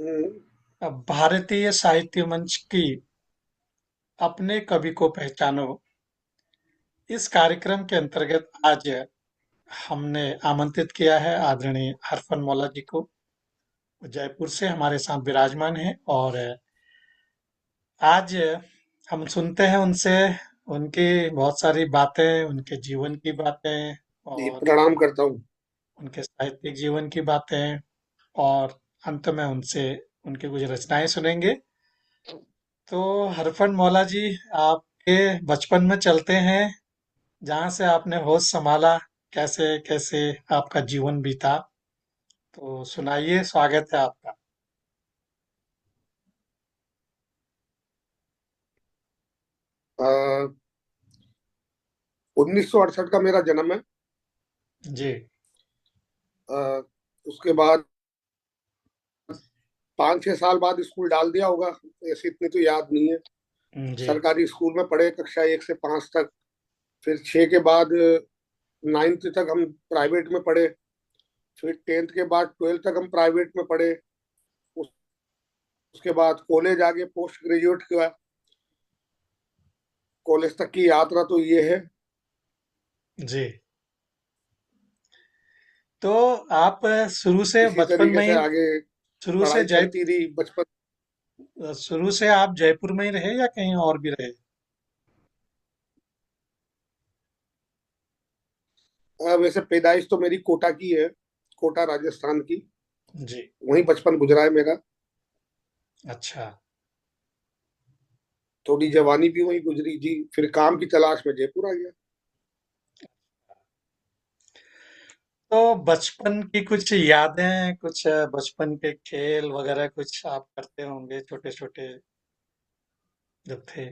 हम्म, अब भारतीय साहित्य मंच की अपने कवि को पहचानो, इस कार्यक्रम के अंतर्गत आज हमने आमंत्रित किया है आदरणीय हरफन मौला जी को। जयपुर से हमारे साथ विराजमान हैं और आज हम सुनते हैं उनसे उनकी बहुत सारी बातें, उनके जीवन की बातें जी और प्रणाम करता हूँ। उनके साहित्यिक जीवन की बातें, और अंत में उनसे उनकी कुछ रचनाएं सुनेंगे। तो हरफन मौला जी, आपके बचपन में चलते हैं, जहाँ से आपने होश संभाला, कैसे कैसे आपका जीवन बीता। तो सुनाइए, स्वागत है आपका। 1968 का मेरा जन्म है। जी। अ, उसके बाद 5-6 साल बाद स्कूल डाल दिया होगा, ऐसे इतने तो याद नहीं है। जी। सरकारी स्कूल में पढ़े कक्षा 1 से 5 तक। फिर 6 के बाद 9th तक हम प्राइवेट में पढ़े। फिर 10th के बाद 12th तक हम प्राइवेट में पढ़े। उसके बाद कॉलेज आगे पोस्ट ग्रेजुएट किया। कॉलेज तक की यात्रा तो ये है। जी। तो आप शुरू से इसी बचपन में तरीके से ही, आगे शुरू से पढ़ाई जय चलती रही बचपन। शुरू से आप जयपुर में ही रहे या कहीं और भी रहे? वैसे पैदाइश तो मेरी कोटा की है, कोटा राजस्थान की। जी। वहीं बचपन गुजरा है मेरा। अच्छा। थोड़ी जवानी भी वहीं गुजरी जी, फिर काम की तलाश में जयपुर आ गया। तो बचपन की कुछ यादें, कुछ बचपन के खेल वगैरह कुछ आप करते होंगे छोटे छोटे जब थे?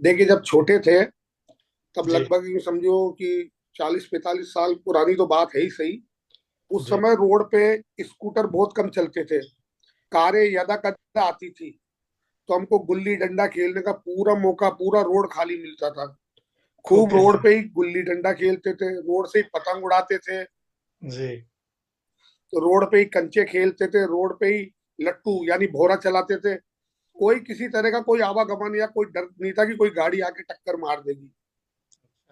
देखिए, जब छोटे थे तब जी। लगभग यूं समझो कि 40-45 साल पुरानी तो बात है ही सही। उस जी। समय रोड पे स्कूटर बहुत कम चलते थे। कारें यदा कदा आती थी, तो हमको गुल्ली डंडा खेलने का पूरा मौका, पूरा रोड खाली मिलता था। खूब ओके। रोड पे ही गुल्ली डंडा खेलते थे, रोड से ही पतंग उड़ाते थे। जी। तो रोड पे ही कंचे खेलते थे, रोड पे ही लट्टू यानी भोरा चलाते थे। कोई किसी तरह का कोई आवागमन या कोई डर नहीं था कि कोई गाड़ी आके टक्कर मार देगी।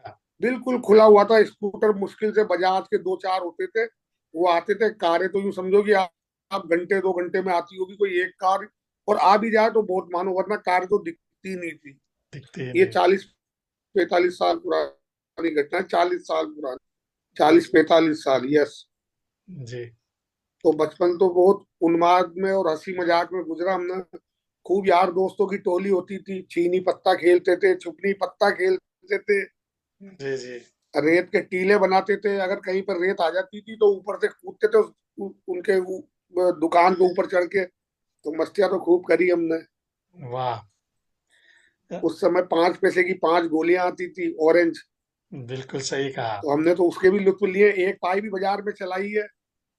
हाँ। बिल्कुल खुला हुआ था। स्कूटर मुश्किल से बजाज के 2-4 होते थे, वो आते थे। कारें तो यूं समझो कि आप घंटे 2 घंटे में आती होगी कोई एक कार। और आ भी जाए तो बहुत मानो, वरना कार तो दिखती नहीं थी। दिखती ही ये नहीं। 40-45 साल पुरानी घटना है, 40 साल पुरानी। 40-45 साल, यस। जी। तो बचपन तो बहुत उन्माद में और हंसी मजाक में गुजरा हमने। खूब यार दोस्तों की टोली होती थी, छीनी पत्ता खेलते थे, छुपनी पत्ता खेलते थे। जी। जी। रेत के टीले बनाते थे, अगर कहीं पर रेत आ जाती थी तो ऊपर से कूदते थे उनके दुकान के ऊपर चढ़ के। तो मस्तियां तो खूब करी हमने। वाह। उस समय 5 पैसे की 5 गोलियां आती थी, ऑरेंज। बिल्कुल सही कहा। तो हमने तो उसके भी लुत्फ लिए। एक पाई भी बाजार में चलाई है,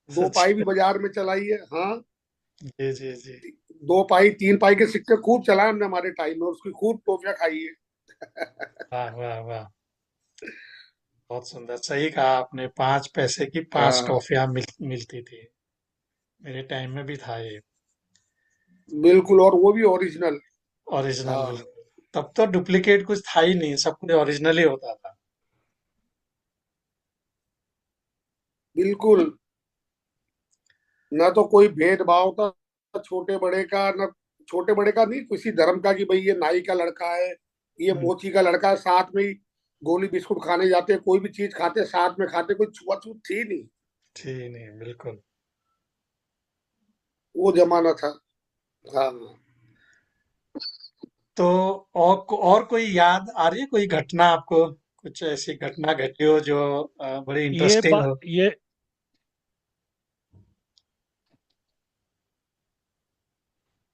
दो पाई भी अच्छा। बाजार में चलाई है, हाँ। जी। जी। जी। 2 पाई 3 पाई के सिक्के खूब चलाए हमने हमारे टाइम में, उसकी खूब टॉफियां खाई है। वाह वाह वाह। बहुत सुंदर, सही कहा आपने, 5 पैसे की पांच हाँ, टॉफियां मिलती थी। मेरे टाइम में भी था ये। बिल्कुल, और वो भी ओरिजिनल। ओरिजिनल, हाँ, बिल्कुल। तब तो डुप्लीकेट कुछ था ही नहीं, सब कुछ ओरिजिनल ही होता था। बिल्कुल। न तो कोई भेदभाव था छोटे बड़े का, न छोटे बड़े का नहीं, किसी धर्म का कि भाई ये नाई का लड़का है, ये हम्म। मोची का लड़का है। साथ में ही गोली बिस्कुट खाने जाते, कोई भी चीज खाते साथ में खाते, कोई छुआछूत थी नहीं। थी नहीं, बिल्कुल। वो जमाना था। हाँ। तो और कोई याद आ रही है, कोई घटना आपको, कुछ ऐसी घटना घटी हो जो बड़ी ये इंटरेस्टिंग बा हो? ये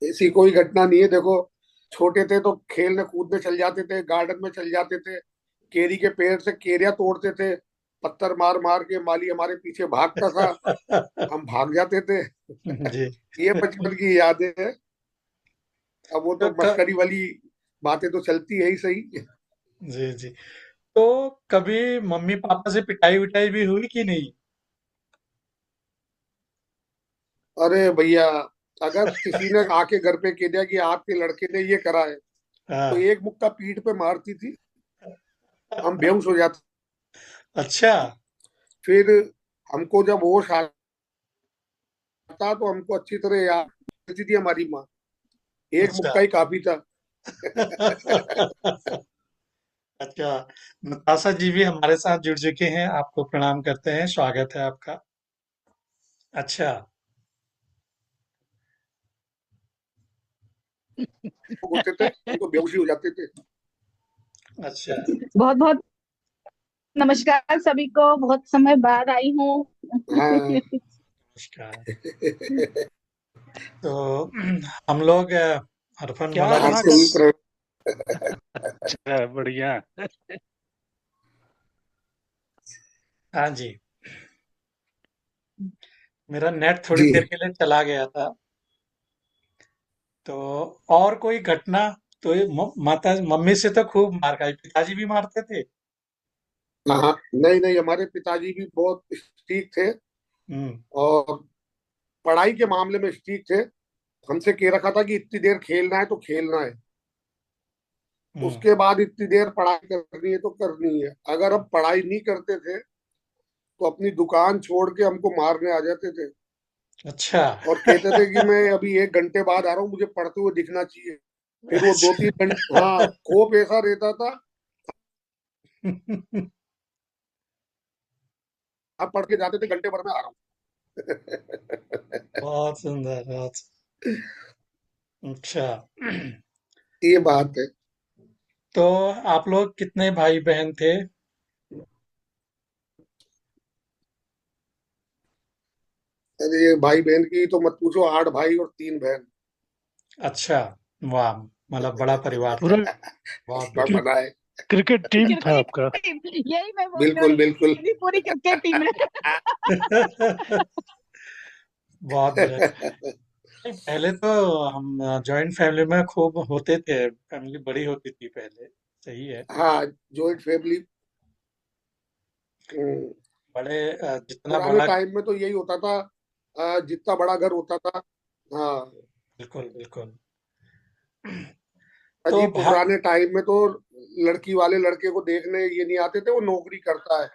ऐसी कोई घटना नहीं है। देखो, छोटे थे तो खेलने कूदने चल जाते थे, गार्डन में चल जाते थे। केरी के पेड़ से केरिया तोड़ते थे, पत्थर मार मार के माली हमारे पीछे भागता था, हम भाग जाते थे। जी। ये बचपन की यादें हैं। अब वो तो तो मस्करी वाली बातें तो चलती है ही सही। जी। जी। तो कभी मम्मी पापा से पिटाई विटाई भी हुई कि नहीं? अरे भैया, अगर किसी ने आके घर पे कह दिया कि आपके लड़के ने ये करा है, तो हाँ। एक मुक्का पीठ पे मारती थी, हम बेहोश हो जाते। अच्छा। फिर हमको जब होश आता तो हमको अच्छी तरह याद करती थी हमारी माँ, एक अच्छा। मुक्का ही काफी था। अच्छा। नताशा जी भी हमारे साथ जुड़ चुके हैं, आपको प्रणाम करते हैं, स्वागत है आपका। अच्छा। लोग होते थे उनको बेहोशी हो जाते थे। अच्छा। बहुत बहुत नमस्कार सभी को। बहुत समय बाद आई हूँ। हाँ। नमस्कार। तो हम लोग हरफन क्या कहाँ मुलाकात। आपसे भी अच्छा बढ़िया। हाँ जी। मेरा नेट थोड़ी जी। देर के लिए चला गया था। तो और कोई घटना? तो ये माता मम्मी से तो खूब मार खाई, पिताजी भी मारते थे? हाँ, नहीं नहीं, हमारे पिताजी भी बहुत स्ट्रिक्ट थे, हम्म। और पढ़ाई के मामले में स्ट्रिक्ट थे। हमसे कह रखा था कि इतनी देर खेलना है तो खेलना है, हम्म। उसके बाद इतनी देर पढ़ाई करनी है तो करनी है। अगर हम पढ़ाई नहीं करते थे तो अपनी दुकान छोड़ के हमको मारने आ जाते थे, अच्छा। और कहते थे कि मैं अभी 1 घंटे बाद आ रहा हूँ, मुझे पढ़ते हुए दिखना चाहिए। फिर वो दो अच्छा। तीन घंटे, हाँ, खौफ ऐसा रहता था, आप पढ़ के जाते थे, घंटे भर में आ रहा हूँ। बहुत सुंदर, बहुत। अच्छा। ये बात है। तो आप लोग कितने भाई बहन थे? अरे ये भाई बहन की तो मत पूछो, 8 भाई और 3 बहन। अच्छा। वाह। मतलब बड़ा परिवार था। पूरा बहुत बड़ा बढ़िया। बना है। क्रिकेट टीम था क्रिकेट आपका। टीम, यही मैं बोलने बिल्कुल वाली बिल्कुल। थी, पूरी क्रिकेट टीम है। बहुत बढ़िया। नहीं, पहले तो हम जॉइंट फैमिली में खूब होते थे, फैमिली बड़ी होती थी पहले। सही है। हाँ, जॉइंट फैमिली। बड़े जितना पुराने बड़ा। टाइम में तो यही होता था, जितना बड़ा घर होता था। हाँ। बिल्कुल बिल्कुल। तो अजी, पुराने टाइम में तो लड़की वाले लड़के को देखने ये नहीं आते थे वो नौकरी करता है,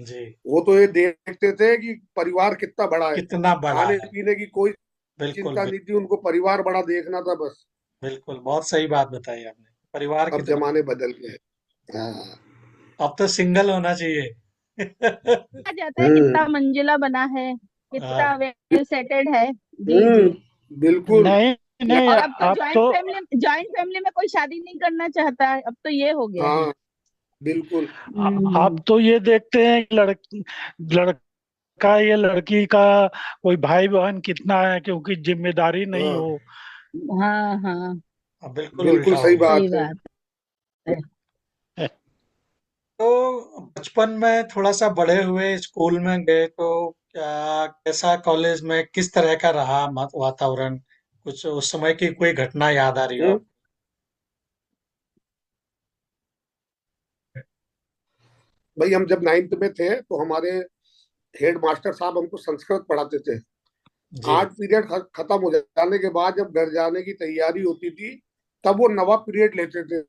जी। वो तो ये देखते थे कि परिवार कितना बड़ा है। कितना बड़ा खाने है। पीने की कोई बिल्कुल चिंता नहीं थी, उनको परिवार बड़ा देखना था बस। बिल्कुल, बहुत सही बात बताई आपने। परिवार अब कितना। जमाने बदल गए। हाँ। अब तो सिंगल होना चाहिए। कहा जाता है हम्म। कितना मंजिला बना है, हाँ। कितना वेल सेटेड है। जी हम्म। जी। बिल्कुल। नहीं नहीं, और अब तो आप तो जॉइंट फैमिली में कोई शादी नहीं करना चाहता है, अब तो ये हो गया है। हाँ, बिल्कुल। हम्म। आप तो ये देखते हैं कि लड़का या लड़की का कोई भाई बहन कितना है, क्योंकि जिम्मेदारी नहीं हाँ, हो। हाँ हाँ, अब बिल्कुल बिल्कुल उल्टा हो सही गया। सही बात है। बात है। तो बचपन में थोड़ा सा बड़े हुए, स्कूल में गए, तो क्या कैसा कॉलेज में किस तरह का रहा वातावरण? कुछ उस समय की कोई घटना याद आ रही हो हम्म। आप? भाई, हम जब 9th में थे तो हमारे हेड मास्टर साहब हमको संस्कृत पढ़ाते थे। जी। 8 पीरियड खत्म हो जाने के बाद जब घर जाने की तैयारी होती थी, तब वो नवा पीरियड लेते थे।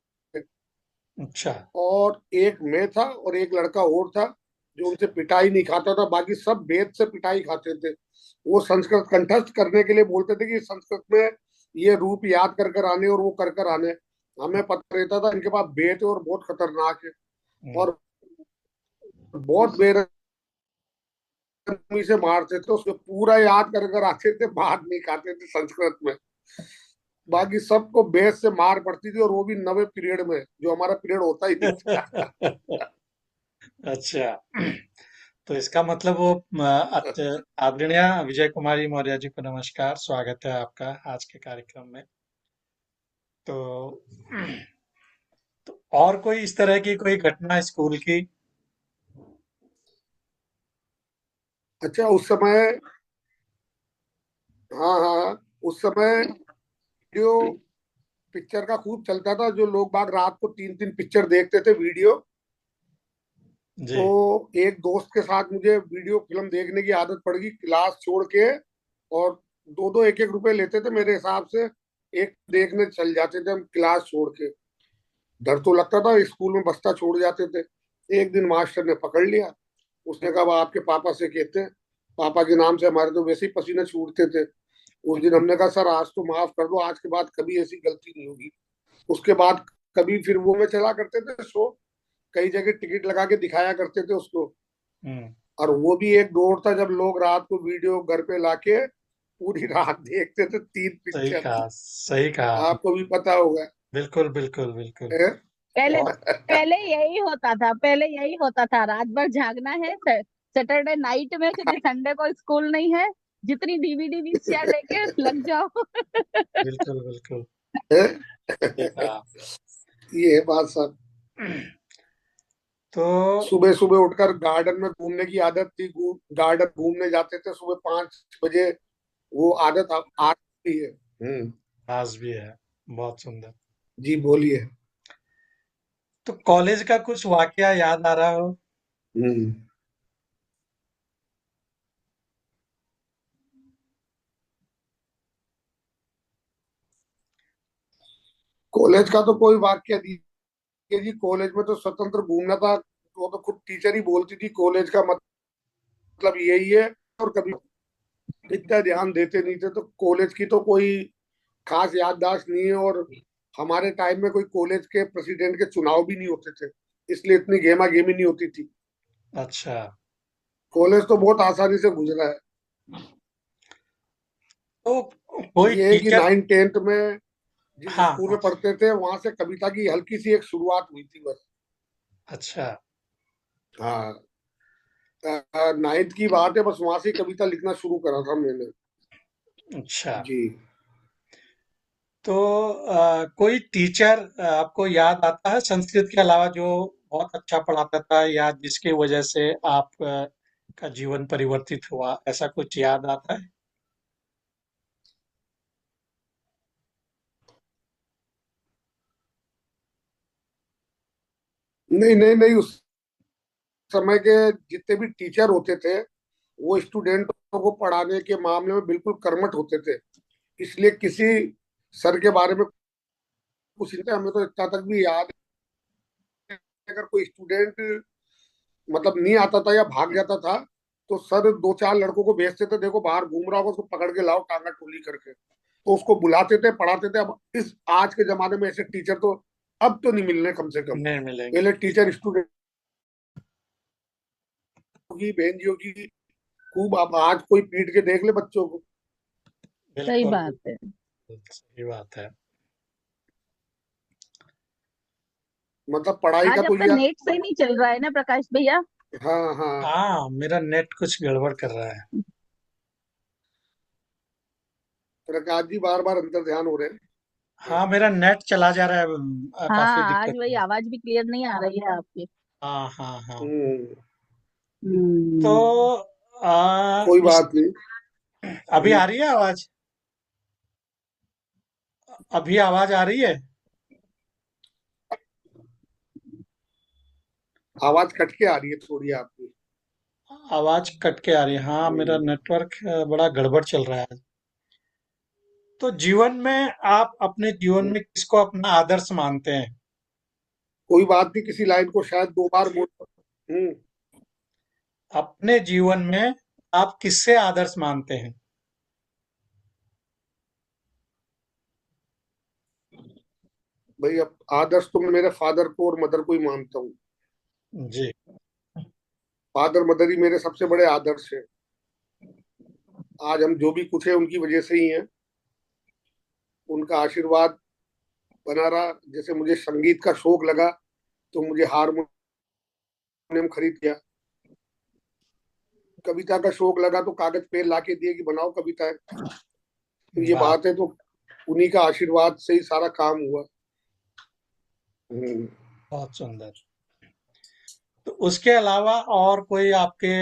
अच्छा। और एक मैं था और एक लड़का और था जो उनसे पिटाई नहीं खाता था, बाकी सब वेद से पिटाई खाते थे। वो संस्कृत कंठस्थ करने के लिए बोलते थे कि संस्कृत में ये रूप याद कर कर आने और वो कर कर आने। हमें पता रहता था इनके पास वेद है और बहुत खतरनाक है, हम्म। और बहुत बेरहमी से मारते थे, उसको पूरा याद कर कर आते थे, बात नहीं खाते थे संस्कृत में। बाकी सबको बेस से मार पड़ती थी, और वो भी 9वें पीरियड में, जो हमारा पीरियड होता ही नहीं था। अच्छा। तो इसका मतलब वो आदरणीय विजय कुमारी मौर्य जी को नमस्कार, स्वागत है आपका आज के कार्यक्रम में। तो तो और कोई इस तरह की कोई घटना स्कूल की? अच्छा, उस समय, हाँ हाँ हाँ, उस समय वीडियो पिक्चर का खूब चलता था, जो लोग बाग रात को 3 3 पिक्चर देखते थे वीडियो। जी। तो एक दोस्त के साथ मुझे वीडियो फिल्म देखने की आदत पड़ गई, क्लास छोड़ के और दो दो एक एक रुपए लेते थे मेरे हिसाब से। एक देखने चल जाते थे हम क्लास छोड़ के। डर तो लगता था, स्कूल में बस्ता छोड़ जाते थे। एक दिन मास्टर ने पकड़ लिया। उसने कहा, "अब आपके पापा से कहते हैं।" पापा के नाम से हमारे तो वैसे ही पसीने छूटते थे। उस दिन हमने कहा, "सर आज तो माफ कर दो, आज के बाद कभी ऐसी गलती नहीं होगी।" उसके बाद कभी फिर वो में चला करते थे शो। कई जगह टिकट लगा के दिखाया करते थे उसको। हम्म। और वो भी एक दौर था जब लोग रात को वीडियो घर पे लाके पूरी रात देखते थे, 3 पिक्चर। सही कहा आपने। आपको भी पता होगा। बिल्कुल बिल्कुल बिल्कुल। है? पहले और पहले यही होता था, पहले यही होता था, रात भर जागना है। सैटरडे नाइट में, क्योंकि संडे को स्कूल नहीं है, जितनी डीवीडी वीसीआर लेके लग जाओ। बिल्कुल बिल्कुल। है? सही कहा। ये है बात सब। तो सुबह सुबह उठकर गार्डन में घूमने की आदत थी। गार्डन घूमने जाते थे सुबह 5 बजे। वो आदत अब आज भी है। आज भी है। बहुत सुंदर। जी बोलिए। तो कॉलेज का कुछ वाकया याद आ रहा हो? हम्म कॉलेज का तो कोई वाक्य नहीं है जी। कॉलेज में तो स्वतंत्र घूमना था। वो तो खुद टीचर ही बोलती थी, कॉलेज का मतलब यही है। और कभी इतना ध्यान देते नहीं थे। तो कॉलेज की तो कोई खास याददाश्त नहीं है। और हमारे टाइम में कोई कॉलेज के प्रेसिडेंट के चुनाव भी नहीं होते थे, इसलिए इतनी गेमा गेमी नहीं होती थी। अच्छा। कॉलेज तो बहुत आसानी से गुजरा है। तो कोई ये है कि टीचर। 9th 10th में जिस हाँ स्कूल हाँ। में पढ़ते थे वहां से कविता की हल्की सी एक शुरुआत हुई थी बस। अच्छा। हाँ। 9th की बात है, बस वहां से कविता लिखना शुरू करा था मैंने। अच्छा। जी। तो कोई टीचर आपको याद आता है संस्कृत के अलावा, जो बहुत अच्छा पढ़ाता था, या जिसकी वजह से आप का जीवन परिवर्तित हुआ, ऐसा कुछ याद आता है? नहीं नहीं नहीं, उस समय के जितने भी टीचर होते थे वो स्टूडेंटों को पढ़ाने के मामले में बिल्कुल कर्मठ होते थे। इसलिए किसी सर के बारे में कुछ नहीं था। हमें तो इतना तक भी याद है, अगर कोई स्टूडेंट मतलब नहीं आता था या भाग जाता था तो सर दो चार लड़कों को भेजते थे, देखो बाहर घूम रहा होगा उसको पकड़ के लाओ टांगा टोली करके। तो उसको बुलाते थे, पढ़ाते थे। अब इस आज के जमाने में ऐसे टीचर तो अब तो नहीं मिल रहे कम से कम। नहीं मिलेंगे। पहले टीचर स्टूडेंट की बहन जी की खूब। अब आज कोई पीट के देख ले बच्चों को। सही बिल्कुल बात है। बिल्कुल सही बात है। मतलब पढ़ाई का आज तो आपका ये। नेट सही नहीं चल रहा है ना, प्रकाश भैया? हाँ हाँ। हाँ, मेरा नेट कुछ गड़बड़ कर रहा है। प्रकाश जी बार बार अंतर ध्यान हो रहे हैं। हाँ, मेरा नेट चला जा रहा है। काफी हाँ, आज दिक्कत वही है। आवाज भी क्लियर नहीं आ रही है आपकी। हाँ हाँ हाँ। हम्म तो हम्म। कोई इस बात नहीं। अभी आ रही है आवाज? अभी आवाज आ रही है? आवाज कट के आ रही है थोड़ी आपकी। आवाज कट के आ रही है, हाँ, मेरा हम्म, नेटवर्क बड़ा गड़बड़ चल रहा है। तो जीवन में आप अपने जीवन में किसको अपना आदर्श मानते हैं? कोई बात नहीं, किसी लाइन को शायद 2 बार बोल। अपने जीवन में आप किससे आदर्श मानते हैं? भाई अब आदर्श तो मैं मेरे फादर को और मदर को ही मानता हूँ। जी। फादर मदर ही मेरे सबसे बड़े आदर्श है। आज हम जो भी कुछ है उनकी वजह से ही है। उनका आशीर्वाद बना रहा। जैसे मुझे संगीत का शौक लगा तो मुझे हारमोनियम खरीद दिया। कविता का शौक लगा तो कागज पेन ला के दिए कि बनाओ कविताएं। तो ये वाह। बात है। तो उन्हीं का आशीर्वाद से ही सारा काम हुआ। हम्म। बहुत सुंदर। तो उसके अलावा और कोई आपके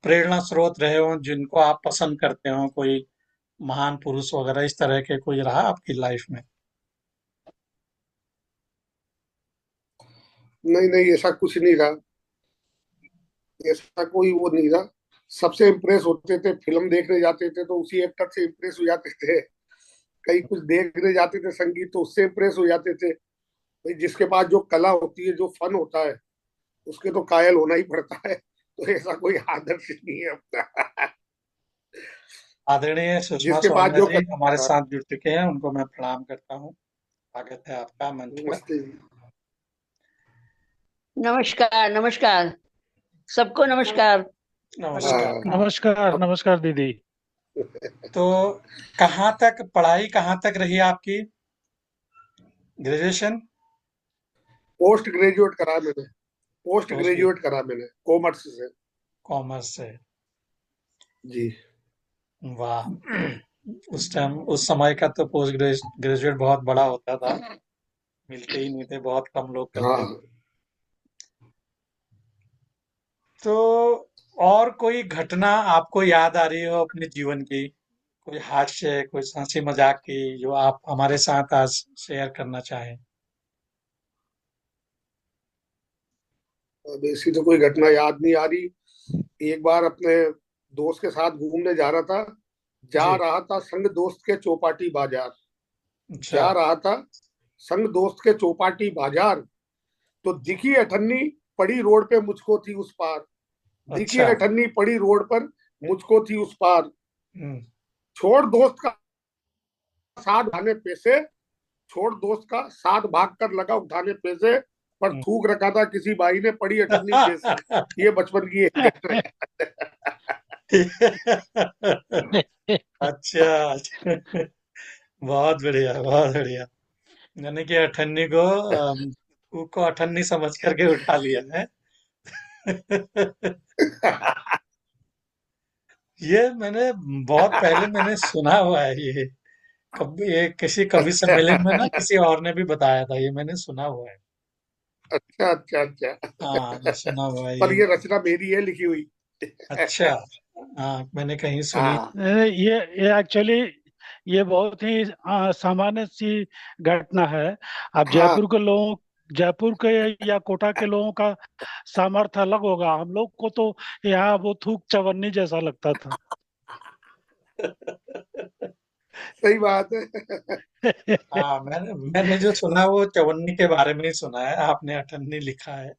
प्रेरणा स्रोत रहे हो जिनको आप पसंद करते हो, कोई महान पुरुष वगैरह इस तरह के कोई रहा आपकी लाइफ में? नहीं नहीं, ऐसा कुछ नहीं रहा। ऐसा कोई वो नहीं रहा। सबसे इम्प्रेस होते थे, फिल्म देखने जाते थे तो उसी एक्टर से इम्प्रेस हो जाते थे, कहीं कुछ देखने जाते थे संगीत तो उससे इम्प्रेस हो जाते थे। भाई जिसके पास जो कला होती है, जो फन होता है, उसके तो कायल होना ही पड़ता है। तो ऐसा कोई आदर्श नहीं है अपना। आदरणीय सुषमा जिसके पास सौम्या जो जी हमारे कला। साथ जुड़ चुके हैं, उनको मैं प्रणाम करता हूँ। स्वागत है आपका मंच पर। नमस्ते जी। नमस्कार नमस्कार, सबको नमस्कार। नमस्कार। नमस्कार अब नमस्कार दीदी। तो पढ़ाई कहाँ तक रही आपकी? ग्रेजुएशन? पोस्ट ग्रेजुएट करा मैंने, पोस्ट पोस्ट ग्रेजुएट करा मैंने कॉमर्स से। कॉमर्स से? जी। वाह। उस टाइम, उस समय का तो पोस्ट ग्रेजुएट बहुत बड़ा होता था, मिलते ही नहीं थे, बहुत कम लोग करते थे। हाँ, तो और कोई घटना आपको याद आ रही हो अपने जीवन की, कोई हास्य, कोई हंसी मजाक की, जो आप हमारे साथ आज शेयर करना चाहें? अब ऐसी तो कोई घटना याद नहीं आ रही। एक बार अपने दोस्त के साथ घूमने जा रहा था, जा जी। रहा था संग दोस्त के चौपाटी बाजार, अच्छा। जा रहा था संग दोस्त के चौपाटी बाजार, तो दिखी अठन्नी पड़ी रोड पे मुझको थी उस पार, दिखी अच्छा। अठन्नी पड़ी रोड पर मुझको थी उस पार, हम्म। छोड़ दोस्त का साथ भागने पैसे, छोड़ दोस्त का साथ भाग कर लगा उठाने पैसे, पर हम्म। थूक रखा था किसी बाई ने पड़ी अठन्नी जैसे। ये बचपन की एक घटना है। अच्छा, अच्छा। बहुत बढ़िया, बहुत बढ़िया। यानी कि अठन्नी को को अठन्नी समझ करके उठा लिया है। ये मैंने बहुत पहले मैंने सुना हुआ है ये। कभी ये किसी कवि सम्मेलन में ना अच्छा किसी और ने भी बताया था, ये मैंने सुना हुआ है। अच्छा अच्छा अच्छा। हाँ, ये सुना हुआ है पर ये। ये रचना मेरी है, लिखी हुई। अच्छा। हाँ, मैंने कहीं सुनी हाँ थी। ये एक्चुअली ये बहुत ही सामान्य सी घटना है। अब हाँ। जयपुर के या कोटा के लोगों का सामर्थ्य अलग होगा। हम लोग को तो यहाँ वो थूक चवन्नी जैसा लगता था। सही बात है। हाँ, मैंने मैंने जो सुना वो चवन्नी के बारे में ही सुना है, आपने अठन्नी लिखा है।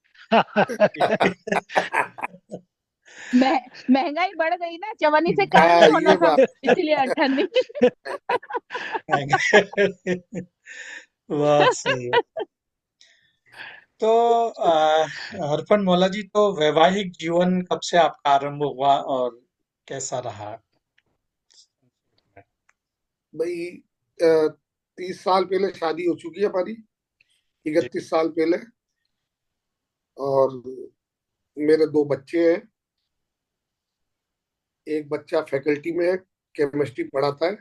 महंगाई बढ़ गई ना, चवन्नी से काम हाँ नहीं ये होना, बात। इसलिए अठन्नी। बहुत सही है। तो अर्पण मौला जी, तो वैवाहिक जीवन कब से आपका आरंभ हुआ और कैसा रहा? भाई 30 साल पहले शादी हो चुकी है हमारी, जी। 31 साल पहले। और मेरे दो बच्चे हैं। एक बच्चा फैकल्टी में है, केमिस्ट्री पढ़ाता है।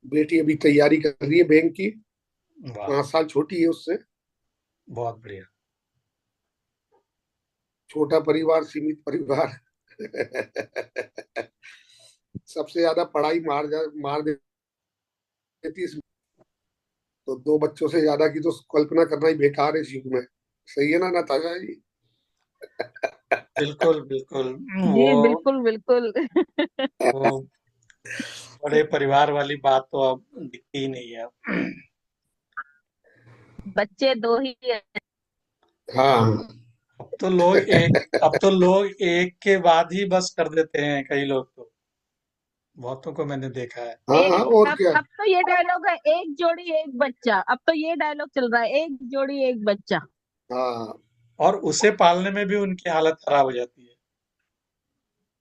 बेटी अभी तैयारी कर रही है बैंक की, वाह, 5 साल छोटी है उससे। बहुत बढ़िया। छोटा परिवार, सीमित परिवार। सबसे ज्यादा पढ़ाई मार देती है। तो दो बच्चों से ज्यादा की तो कल्पना करना ही बेकार है इस युग में। सही है ना नताशा जी? बिल्कुल, बिल्कुल। जी वो बिल्कुल बिल्कुल। वो बड़े परिवार वाली बात तो अब दिखती ही नहीं है। बच्चे दो ही है। हाँ अब तो लोग एक के बाद ही बस कर देते हैं, कई लोग तो, बहुतों को मैंने देखा है। हाँ हाँ, और अब क्या। अब तो ये डायलॉग है, एक जोड़ी एक बच्चा। अब तो ये डायलॉग चल रहा है, एक जोड़ी एक बच्चा। हाँ, और उसे पालने में भी उनकी हालत खराब हो जाती है।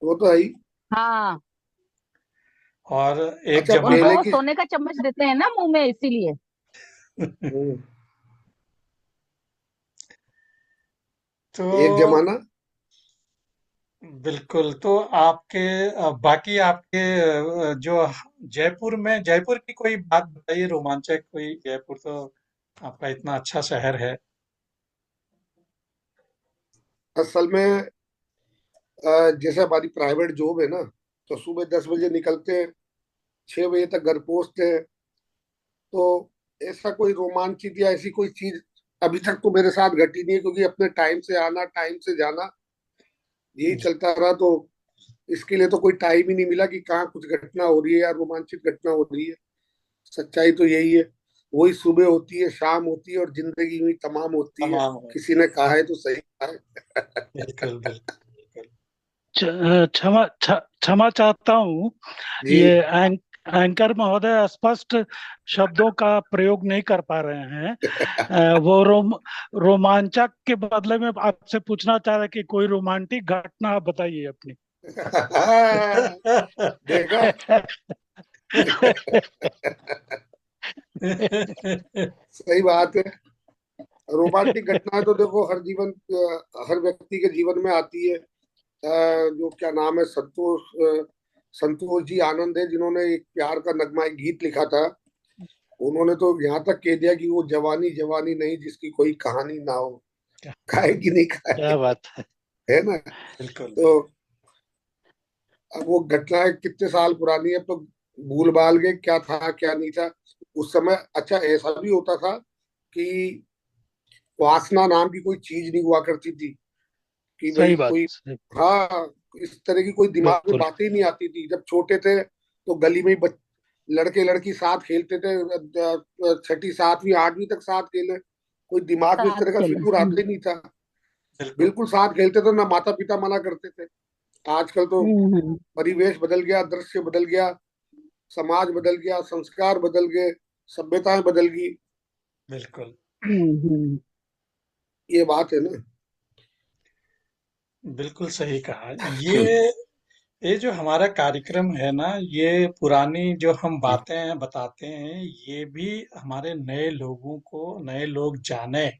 वो तो है ही। हाँ, और एक अच्छा, उनको पहले जमाना। वो की। सोने का चम्मच देते हैं ना मुंह में, इसीलिए। हम्म, तो एक जमाना। बिल्कुल। तो आपके बाकी आपके जो जयपुर की कोई बात बताइए, रोमांचक कोई। जयपुर तो आपका इतना अच्छा शहर है। असल में जैसे हमारी प्राइवेट जॉब है ना, तो सुबह 10 बजे निकलते हैं, 6 बजे तक घर पहुंचते हैं। तो ऐसा कोई रोमांचित या ऐसी कोई चीज अभी तक तो मेरे साथ घटी नहीं है, क्योंकि अपने टाइम से आना, टाइम से जाना, यही चलता रहा। तो इसके लिए तो कोई टाइम ही नहीं मिला कि कहाँ कुछ घटना हो रही है या रोमांचित घटना हो रही है। सच्चाई तो यही है, वही सुबह होती है, शाम होती है और जिंदगी में तमाम होती है। तमाम हो। किसी ने कहा है तो सही कहा है। बिल्कुल बिल्कुल। क्षमा चाहता हूँ। जी। ये एंकर महोदय स्पष्ट शब्दों का प्रयोग नहीं कर पा रहे हैं। वो रोमांचक के बदले में आपसे पूछना चाह रहे हैं कि कोई रोमांटिक घटना आप बताइए अपनी। देखा। सही बात है। रोमांटिक घटनाएं तो देखो हर व्यक्ति के जीवन में आती है। जो क्या नाम है, संतोष जी आनंद है, जिन्होंने एक प्यार का नगमा एक गीत लिखा था। उन्होंने तो यहाँ तक कह दिया कि वो जवानी जवानी नहीं जिसकी कोई कहानी ना हो। खाए कि नहीं खाए, क्या बात है। है ना। बिल्कुल। तो अब वो घटनाएं कितने साल पुरानी है, अब तो भूल भाल गए क्या था क्या नहीं था उस समय। अच्छा, ऐसा भी होता था कि वासना नाम की कोई चीज नहीं हुआ करती थी कि भाई सही बात, कोई, सही। हाँ, इस तरह की कोई दिमाग में बिल्कुल। बातें ही नहीं आती थी। जब छोटे थे तो गली में ही लड़के लड़की साथ खेलते थे, छठी सातवीं आठवीं तक साथ खेले, कोई दिमाग में इस साथ तरह का खेले। फितूर आता ही नहीं था। बिल्कुल। बिल्कुल साथ खेलते थे, ना माता पिता मना करते थे। आजकल तो हम्म। परिवेश बदल गया, दृश्य बदल गया, समाज बदल गया, संस्कार बदल गए, सभ्यताएं बदल गई। बिल्कुल। हम्म। ये बात है ना। बिल्कुल सही कहा। ये जो हमारा कार्यक्रम है ना, ये पुरानी जो हम बातें बताते हैं, ये भी हमारे नए लोगों को, नए लोग जाने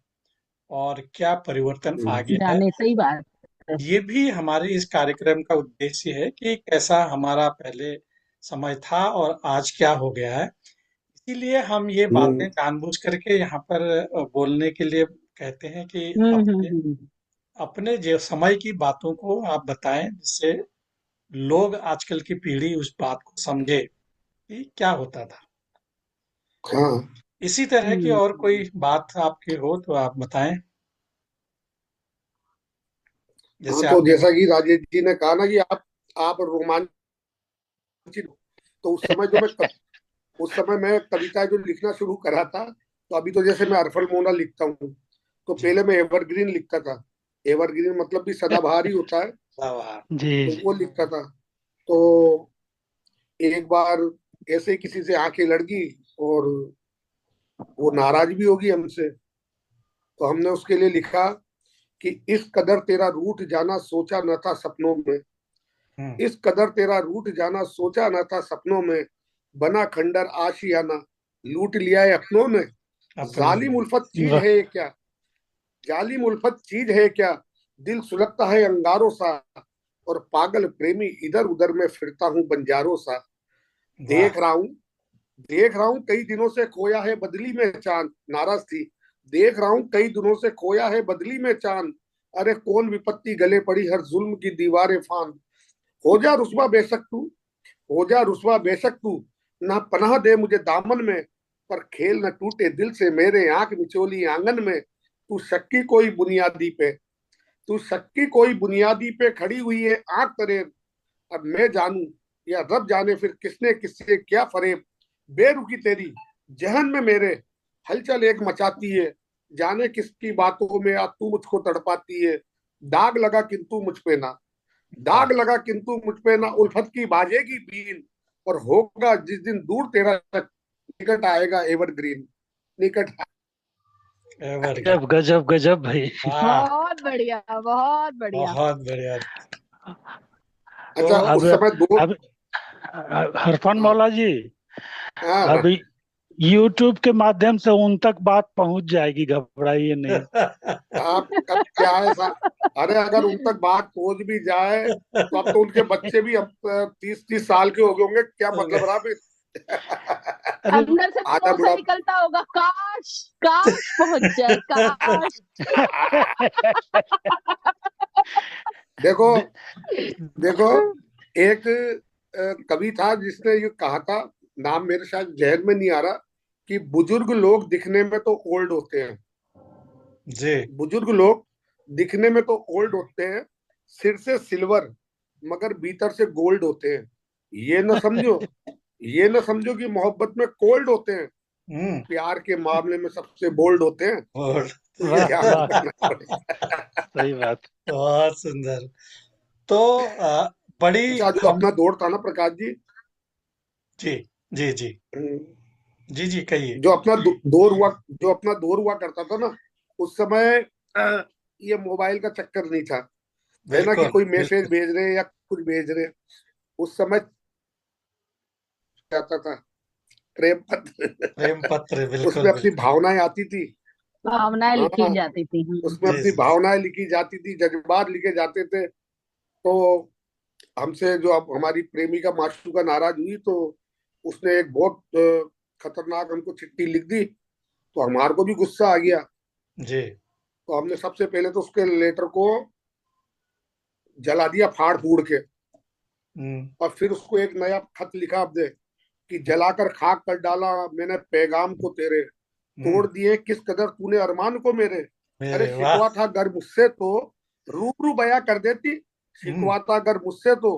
और क्या परिवर्तन आ गया है। जाने, सही बात है। ये भी हमारे इस कार्यक्रम का उद्देश्य है कि कैसा हमारा पहले समय था और आज क्या हो गया है। इसीलिए हम ये बातें हम्म। जानबूझ करके यहाँ पर बोलने के लिए कहते हैं कि अपने हम्म। अपने जो समय की बातों को आप बताएं, जिससे लोग, आजकल की पीढ़ी उस बात को समझे कि क्या होता था। हाँ। इसी तरह की और हम्म। कोई बात आपकी हो तो आप बताएं। हाँ, जैसे तो आपने जैसा कि राजेश जी ने कहा ना कि आप रोमांचित, तो उस समय मैं कविता जो लिखना शुरू करा था, तो अभी तो जैसे मैं अरफल मोना लिखता हूँ, तो जी। पहले मैं एवरग्रीन लिखता था। एवरग्रीन मतलब भी सदाबहार ही होता है। वाह। जी तो जी। वो लिखता था। तो एक बार ऐसे ही किसी से आंखें लड़ गई और वो नाराज भी होगी हमसे। तो हमने उसके लिए लिखा कि इस कदर तेरा रूठ जाना सोचा न था सपनों में, हम्म। इस कदर तेरा रूठ जाना सोचा न था सपनों में, बना खंडर आशियाना लूट लिया है अपनों ने। अपनों जालिम में। उल्फत चीज वाह। है ये क्या, जालिम उल्फत चीज है क्या, दिल सुलगता है अंगारों सा, और पागल प्रेमी इधर उधर में फिरता हूँ बंजारों सा। वाह। देख रहा हूँ, देख रहा हूँ कई दिनों से खोया है बदली में चांद, नाराज थी। देख रहा हूँ कई दिनों से खोया है बदली में चांद, अरे कौन विपत्ति गले पड़ी हर जुल्म की दीवारें फांद। हो जा रुस्वा बेशक तू, हो जा रुस्वा बेशक तू, ना पनाह दे मुझे दामन में, पर खेल न टूटे दिल से मेरे आंख मिचोली आंगन में। तू शक की कोई बुनियादी पे, तू शक की कोई बुनियादी पे खड़ी हुई है आंख तरे। अब मैं जानू या रब जाने फिर किसने किससे क्या फरेब, बेरुखी तेरी जहन में मेरे हलचल एक मचाती है, जाने किसकी बातों में आज तू मुझको तड़पाती है। दाग लगा किंतु मुझ पे ना, वाह। दाग लगा किंतु मुझ पे ना उल्फत की बाजेगी बीन, और होगा जिस दिन दूर तेरा निकट आएगा एवरग्रीन, निकट आएगा। एवरग्रीन। गजब गजब गजब भाई। वाह। बहुत बढ़िया, बहुत बढ़िया। बहुत बढ़िया। तो अच्छा, अब उस समय दो, अब हरफन हाँ, मौला जी, हाँ, अभी YouTube के माध्यम से उन तक बात पहुंच जाएगी, घबराइए नहीं। आप अब क्या है अरे अगर उन तक बात पहुंच भी जाए तो अब तो उनके बच्चे भी अब 30-30 साल के हो गए होंगे, क्या मतलब रहा फिर। अरे अंदर से आधा तो से बुढ़ा। निकलता होगा, काश काश पहुंच जाए, काश। देखो, दे- देखो, एक कवि था जिसने ये कहा था, नाम मेरे शायद जहन में नहीं आ रहा, कि बुजुर्ग लोग दिखने में तो ओल्ड होते हैं, जी। बुजुर्ग लोग दिखने में तो ओल्ड होते हैं, सिर से सिल्वर मगर भीतर से गोल्ड होते हैं। ये न समझो, ये न समझो कि मोहब्बत में कोल्ड होते हैं, हम्म। प्यार के मामले में सबसे बोल्ड होते हैं। और तो ये वाह ध्यान वाह, रखना पड़ेगा। सही बात। बहुत सुंदर। तो बड़ी अच्छा, जो हम अपना दौर था ना प्रकाश जी, जी जी जी जी जी कहिए। जो अपना दौर हुआ, जो अपना दौर हुआ करता था ना, उस समय ये मोबाइल का चक्कर नहीं था, है ना, कि बिल्कुल कोई मैसेज बिल्कुल। भेज रहे हैं या कुछ भेज रहे हैं। उस समय आता था प्रेम पत्र। प्रेम पत्र, बिल्कुल उसमें अपनी बिल्कुल। भावनाएं आती थी। भावनाएं लिखी हाँ, जाती थी। उसमें जी अपनी जी। भावनाएं लिखी जाती थी, जज्बात लिखे जाते थे। तो हमसे जो अब हमारी प्रेमिका माशूका नाराज हुई, तो उसने एक बहुत खतरनाक हमको चिट्ठी लिख दी। तो हमारे को भी गुस्सा आ गया। जी। तो हमने सबसे पहले तो उसके लेटर को जला दिया फाड़ फूड़ के, हम्म और फिर उसको एक नया खत लिखा अपने, कि जलाकर खाक कर डाला मैंने पैगाम को तेरे, तोड़ हम्म। दिए किस कदर तूने अरमान को मेरे। अरे मेरे वाह। शिकवा था अगर मुझसे तो रूबरू बया कर देती, हम्म। शिकवा था अगर मुझसे तो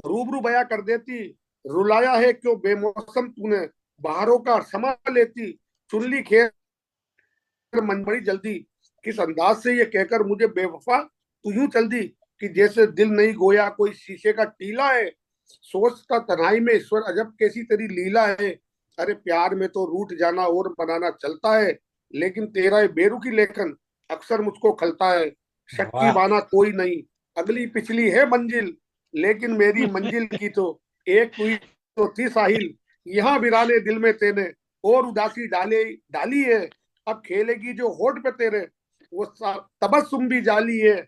रूबरू बया कर देती, रुलाया है क्यों बेमौसम तूने, बहारों का समा लेती, चुन ली खेर मन बड़ी जल्दी, किस अंदाज से ये कहकर मुझे बेवफा तू यूं चल दी, कि जैसे दिल नहीं गोया कोई शीशे का टीला है, सोचता तन्हाई में ईश्वर अजब कैसी तेरी लीला है। अरे प्यार में तो रूठ जाना और बनाना चलता है, लेकिन तेरा ये बेरुखी लेखन अक्सर मुझको खलता है। शक्की वाह। बाना कोई नहीं, अगली पिछली है मंजिल, लेकिन मेरी मंजिल की तो एक तू ही तो थी साहिल। यहाँ वीराने दिल में तेने और उदासी डाले डाली है, अब खेलेगी जो होठ पे तेरे वो तबस्सुम भी जाली है।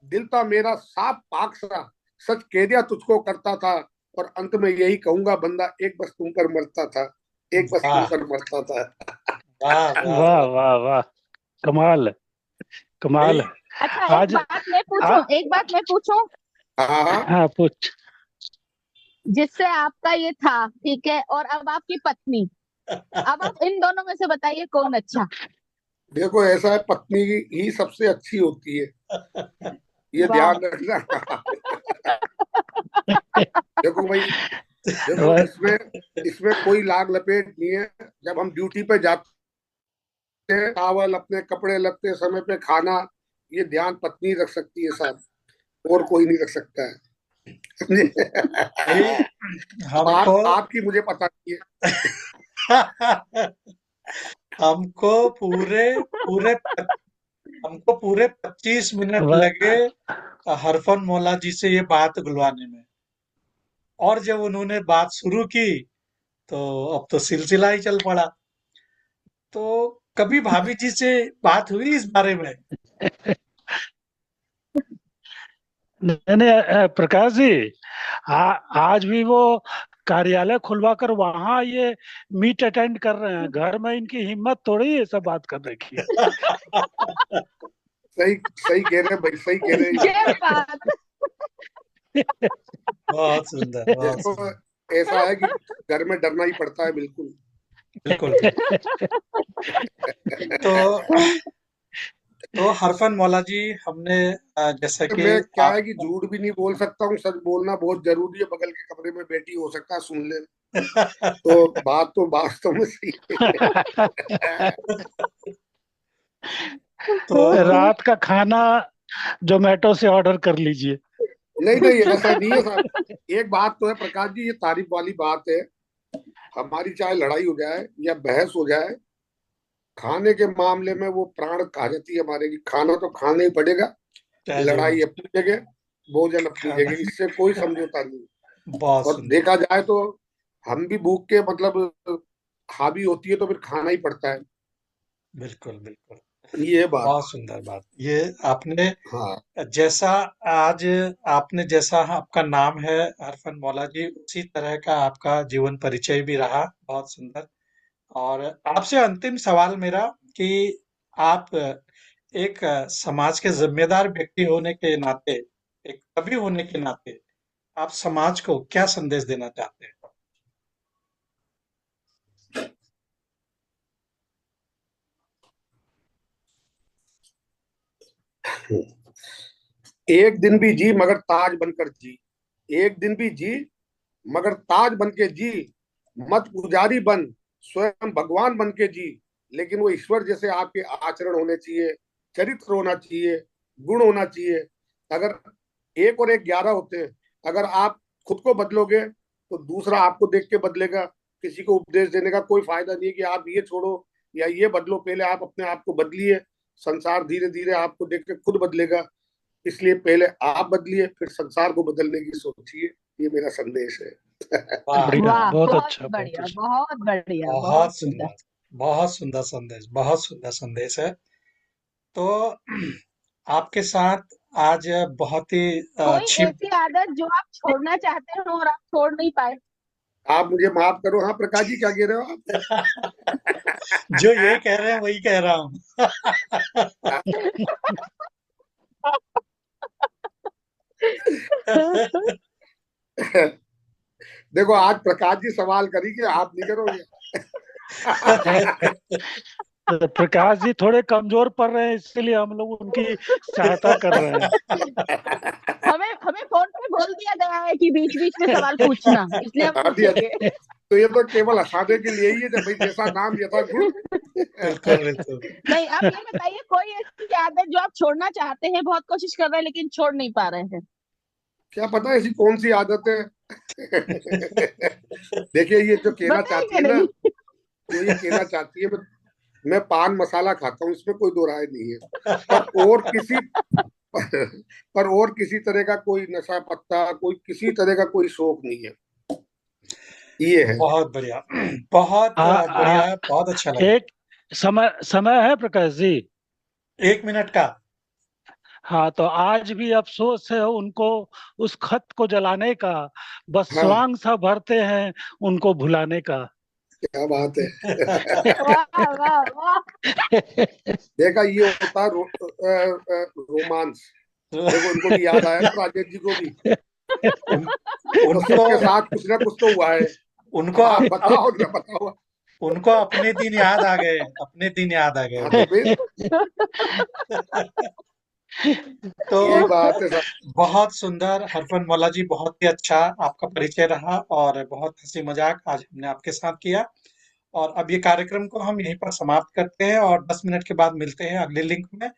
दिल था मेरा साफ पाक सा, सच कह दिया तुझको करता था, और अंत में यही कहूंगा बंदा एक बस तुम पर मरता था, एक बस तुम वाह पर मरता था। वाह वाह वाह वाह। वाह वाह, कमाल है, कमाल नहीं। है। अच्छा, एक आज बात मैं आ, पूछूं, एक बात मैं पूछूं। हाँ, हाँ पूछ। जिससे आपका ये था, ठीक है, और अब आपकी पत्नी, अब आप इन दोनों में से बताइए कौन अच्छा। देखो ऐसा है, पत्नी ही सबसे अच्छी होती है, ये वाह। ध्यान रखना। देखो भाई, देखो वाह, इसमें इसमें कोई लाग लपेट नहीं है। जब हम ड्यूटी पे जाते हैं, चावल अपने कपड़े लगते समय पे खाना, ये ध्यान पत्नी रख सकती है साहब, और कोई नहीं रख सकता है। नहीं, अब हमको आपकी मुझे पता नहीं है। हमको पूरे पूरे हमको पूरे 25 मिनट वाह, लगे हरफन मौला जी से ये बात गुलवाने में। और जब उन्होंने बात शुरू की तो अब तो सिलसिला ही चल पड़ा। तो कभी भाभी जी से बात हुई इस बारे में? नहीं नहीं, प्रकाश जी, आज भी वो कार्यालय खुलवा कर वहां ये मीट अटेंड कर रहे हैं। घर में इनकी हिम्मत थोड़ी है सब बात करने की। सही सही कह रहे हैं भाई, सही कह रहे हैं ये। ये बात। बहुत सुंदर, बहुत देखो सुंदर। ऐसा है कि घर में डरना ही पड़ता है, बिल्कुल। बिल्कुल बिल्कुल। तो तो हरफन मौला जी, हमने जैसा कि मैं क्या आप है कि झूठ भी नहीं बोल सकता हूँ, सच बोलना बहुत जरूरी है। बगल के कमरे में बेटी हो सकता है सुन ले, तो बात वास्तव में सही है। तो रात का खाना जोमेटो से ऑर्डर कर लीजिए। नहीं नहीं, ऐसा नहीं है साहब। एक बात तो है प्रकाश जी, ये तारीफ वाली बात है, हमारी चाहे लड़ाई हो जाए या बहस हो जाए, खाने के मामले में वो प्राण खा जाती है हमारे, की खाना तो खाना ही पड़ेगा। चाहे जो लड़ाई मर्जी अपनी जगह, भोजन अपनी खाना। जगह, इससे कोई समझौता नहीं। बहुत और सुंदर। देखा जाए तो हम भी भूख के मतलब हावी होती है तो फिर खाना ही पड़ता है। बिल्कुल बिल्कुल। ये बात। बहुत सुंदर बात ये आपने हाँ, जैसा आज आपने जैसा आपका नाम है हरफन मौला जी, उसी तरह का आपका जीवन परिचय भी रहा। बहुत सुंदर। और आपसे अंतिम सवाल मेरा कि आप एक समाज के जिम्मेदार व्यक्ति होने के नाते, एक कवि होने के नाते, आप समाज को क्या संदेश देना चाहते हैं? एक दिन भी जी मगर ताज बनकर जी। एक दिन भी जी मगर ताज बन के जी, मत पुजारी बन, स्वयं भगवान बन के जी। लेकिन वो ईश्वर जैसे आपके आचरण होने चाहिए, चरित्र होना चाहिए, गुण होना चाहिए। अगर एक और एक 11 होते हैं। अगर आप खुद को बदलोगे तो दूसरा आपको देख के बदलेगा। किसी को उपदेश देने का कोई फायदा नहीं है कि आप ये छोड़ो या ये बदलो। पहले आप अपने आप को बदलिए, संसार धीरे धीरे आपको देख के खुद बदलेगा। इसलिए पहले आप बदलिए, फिर संसार को बदलने की सोचिए। ये मेरा संदेश है। वाह बढ़िया, वाह, बहुत बहुत अच्छा, बहुत बढ़िया, अच्छा। बहुत बढ़िया, बहुत बहुत सुंदर। सुंदर, बहुत सुंदर संदेश, बहुत सुंदर संदेश है। तो आपके साथ आज बहुत ही कोई अच्छी। ऐसी आदत जो आप छोड़ना चाहते हो और आप छोड़ नहीं पाए? आप मुझे माफ करो। हाँ प्रकाश जी, क्या कह रहे हो जो ये कह रहे हैं वही कह रहा हूँ। आप? देखो, आज प्रकाश जी सवाल करेंगे, आप नहीं करोगे। तो प्रकाश जी थोड़े कमजोर पड़ रहे हैं, इसीलिए हम लोग उनकी सहायता कर रहे हैं। हमें हमें फोन पे बोल दिया गया है कि बीच बीच में सवाल पूछना, इसलिए हम अभी पूछेंगे। तो ये तो केवल हंसाने के लिए ही है, जब भाई जैसा नाम जैसा गुण। बिल्कुल बिल्कुल। नहीं, आप ये बताइए, कोई ऐसी आदत जो आप छोड़ना चाहते हैं, बहुत कोशिश कर रहे हैं लेकिन छोड़ नहीं पा रहे हैं? क्या पता ऐसी कौन सी आदत है। देखिए, ये जो कहना चाहती बताइए है ना, नहीं। जो ये कहना चाहती है, मैं पान मसाला खाता हूँ, इसमें कोई दो राय नहीं है। और किसी पर और किसी तरह का कोई नशा पत्ता, कोई किसी तरह का कोई शौक नहीं है। ये है। बहुत बढ़िया, बहुत आ, बढ़िया, आ, बहुत अच्छा लगा। एक समय समय है प्रकाश जी। 1 मिनट का। हाँ, तो आज भी अफसोस है उनको उस खत को जलाने का, बस हाँ, स्वांग सा भरते हैं उनको भुलाने का। क्या बात है। वाह वाह वाह। देखा, ये होता है रोमांस। देखो, इनको भी याद आया ना, राजेश जी को भी। उन, तो उनको सबके साथ कुछ ना कुछ तो हुआ है। उनको अब आप बताओ ना बताओ। उनको अपने दिन याद आ गए, अपने दिन याद आ गए हाँ, तो उनको। फिर तो यही बात है सर। बहुत सुंदर हरफन मौला जी, बहुत ही अच्छा आपका परिचय रहा और बहुत हंसी मजाक आज हमने आपके साथ किया। और अब ये कार्यक्रम को हम यहीं पर समाप्त करते हैं और 10 मिनट के बाद मिलते हैं अगले लिंक में।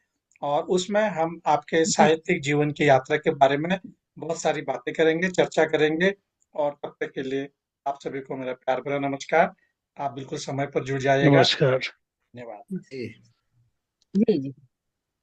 और उसमें हम आपके जी, साहित्यिक जीवन की यात्रा के बारे में बहुत सारी बातें करेंगे, चर्चा करेंगे। और तब तक के लिए आप सभी को मेरा प्यार भरा नमस्कार। आप बिल्कुल समय पर जुड़ जाइएगा। नमस्कार। धन्यवाद। जी। जी जी।